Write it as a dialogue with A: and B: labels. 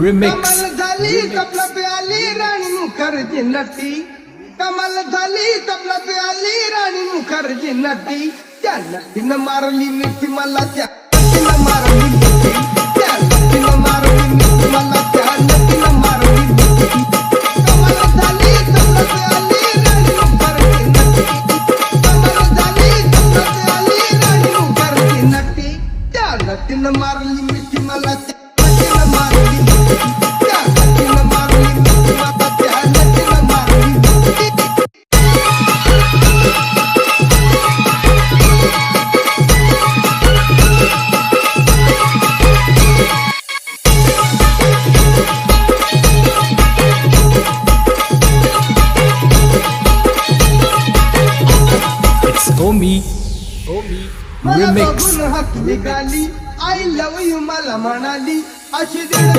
A: Remix.
B: कमाल झाली तबला पे आली राणी मुखर्जी नटी. कमाल झाली तबला पे आली राणी मुखर्जी नटी. त्या नटीनं मारली मिठी मला, त्या नटीनं मारली मिठी. त्या नटीनं मारली मिठी मला, त्या नटीनं मारली मिठी. कमाल झाली तबला पे आली राणी मुखर्जी नटी. कमाल झाली तबला पे आली राणी मुखर्जी नटी. त्या नटीनं मारली मिठी मला, त्या नटीनं मारली मिठी. त्या नटीनं मारली मिठी मला, त्या नटीनं मारली मिठी.
A: It's Omi.
B: मला
A: Remix.
B: बघून हसली गाली, आय लव्ह यू मला म्हणाली. अशी दीड